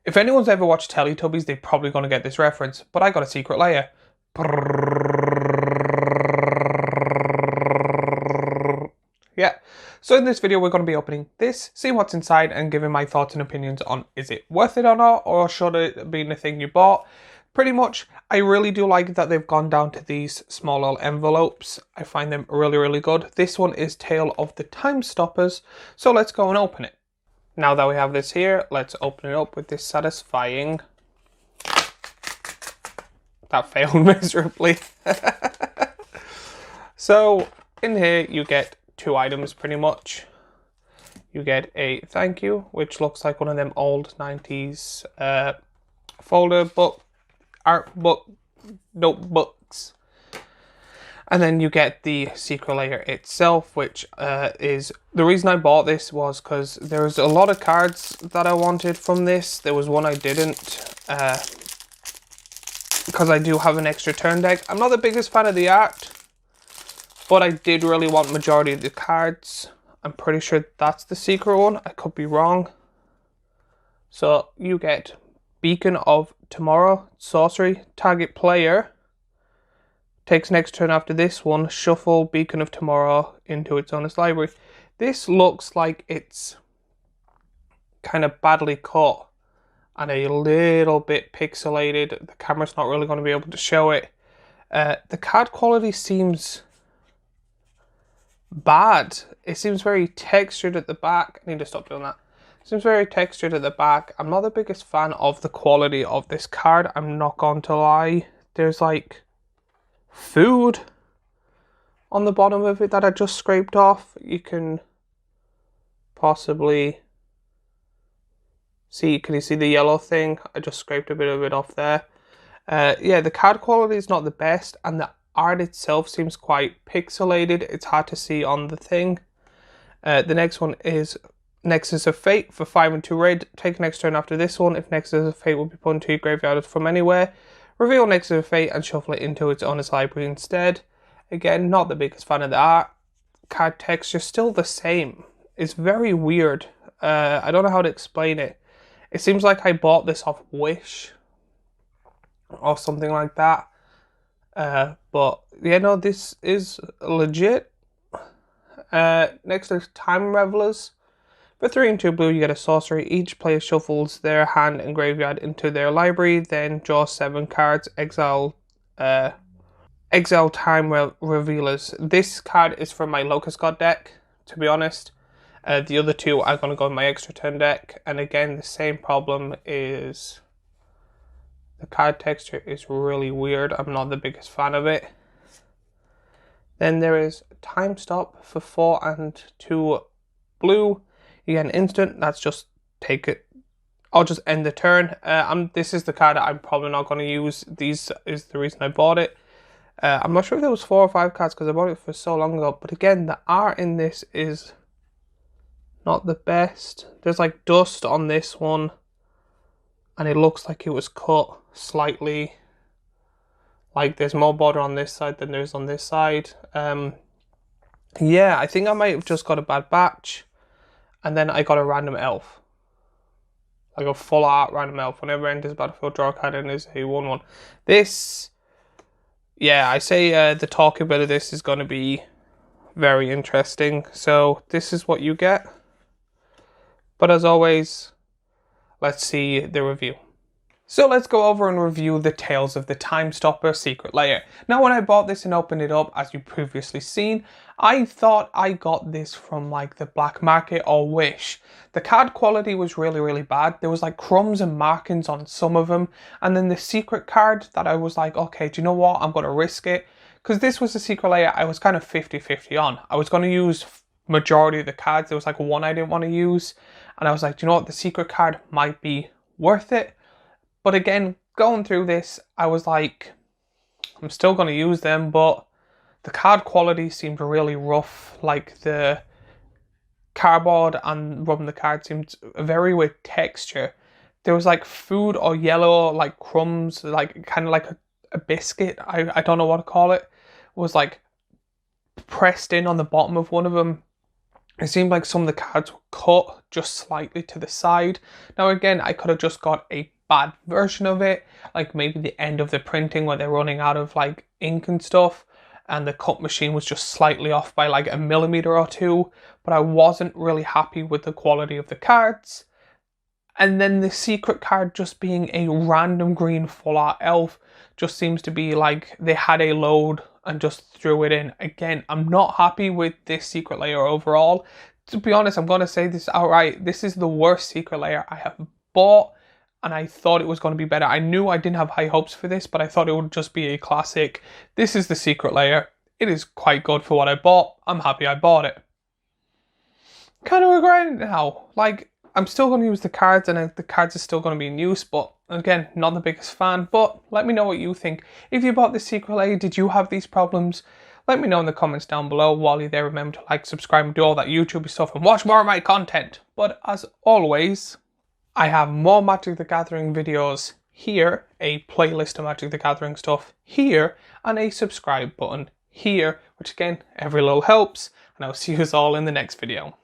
If anyone's ever watched Teletubbies, they're probably going to get this reference, but I got a secret layer. Yeah, so in this video we're going to be opening this, seeing what's inside and giving my thoughts and opinions on is it worth it or not, or should it be the thing you bought. Pretty much, I really do like that they've gone down to these small little envelopes. I find them really good. This one is Tale of the Time Stoppers, so let's go and open it. Now that we have this here, let's open it up with this satisfying... That failed miserably. So, in here you get two items pretty much. You get a thank you, which looks like one of them old 90s folder book, art book, notebooks. And then you get the Secret Lair itself, which is... The reason I bought this was because there was a lot of cards that I wanted from this. There was one I didn't, because I do have an extra turn deck. I'm not the biggest fan of the art, but I did really want majority of the cards. I'm pretty sure that's the secret one. I could be wrong. So you get Beacon of Tomorrow, Sorcery, target player takes next turn after this one, shuffle Beacon of Tomorrow into its owner's library. This looks like it's kind of badly cut and a little bit pixelated. The camera's not really going to be able to show it. The card quality seems bad. It seems very textured at the back. I need to stop doing that. It seems very textured at the back. I'm not the biggest fan of the quality of this card. I'm not going to lie. There's like food on the bottom of it that I just scraped off. You can possibly see, can you see the yellow thing? I just scraped a bit of it off there. Yeah, the card quality is not the best, and the art itself seems quite pixelated. It's hard to see on the thing. The next one is Nexus of Fate for 5 and 2 red. Take next turn after this one. If Nexus of Fate will be put into your graveyard from anywhere, reveal Nexus of Fate and shuffle it into its owner's library instead. Again, not the biggest fan of the art. Card texture still the same. It's very weird. I don't know how to explain it. It seems like I bought this off Wish or something like that. But yeah, no, this is legit. Next is Time Revelers. For 3 and 2 blue, you get a sorcery. Each player shuffles their hand and graveyard into their library, then draw 7 cards, exile Time Revealers. This card is from my Locust God deck, to be honest. The other two are going to go in my extra turn deck, and again, the same problem is the card texture is really weird. I'm not the biggest fan of it. Then there is Time Stop for 4 and 2 blue. You get an instant. That's just take it. I'll just end the turn. This is the card that I'm probably not going to use. These is the reason I bought it. I'm not sure if there was 4 or 5 cards because I bought it for so long ago. But again, the art in this is not the best. There's like dust on this one, and it looks like it was cut slightly. Like there's more border on this side than there's on this side. Yeah, I think I might have just got a bad batch. And then I got a random elf. Like a full art random elf. Whenever enters battlefield, draw a card and is a 1/1. This, yeah, I say the talking bit of this is going to be very interesting. So this is what you get. But as always, let's see the review. So let's go over and review the Tales of the Time Stopper Secret Lair. Now when I bought this and opened it up, as you previously seen, I thought I got this from like the black market or Wish. The card quality was really bad. There was like crumbs and markings on some of them. And then the secret card that I was like, okay, do you know what? I'm going to risk it. Because this was a Secret Lair I was kind of 50-50 on. I was going to use majority of the cards. There was like one I didn't want to use. And I was like, do you know what? The secret card might be worth it. But again, going through this, I was like, I'm still going to use them, but the card quality seemed really rough. Like the cardboard and rubbing the card seemed very with texture. There was like food or yellow, like crumbs, like kind of like a biscuit. I don't know what to call it. Was like pressed in on the bottom of one of them. It seemed like some of the cards were cut just slightly to the side. Now again, I could have just got a bad version of it, like maybe the end of the printing where they're running out of like ink and stuff, and the cut machine was just slightly off by like a millimeter or two, but I wasn't really happy with the quality of the cards. And then the secret card just being a random green full art elf just seems to be like they had a load and just threw it in. Again, I'm not happy with this Secret Lair overall. To be honest, I'm going to say this outright. This is the worst Secret Lair I have bought, and I thought it was going to be better. I knew I didn't have high hopes for this, but I thought it would just be a classic. This is the Secret Lair. It is quite good for what I bought. I'm happy I bought it. Kind of regret it now. Like, I'm still going to use the cards, and the cards are still going to be in use, but again, not the biggest fan. But let me know what you think. If you bought the Secret Lair, did you have these problems? Let me know in the comments down below. While you're there, remember to like, subscribe, and do all that YouTube stuff, and watch more of my content. But as always, I have more Magic the Gathering videos here, a playlist of Magic the Gathering stuff here, and a subscribe button here, which again, every little helps, and I'll see you all in the next video.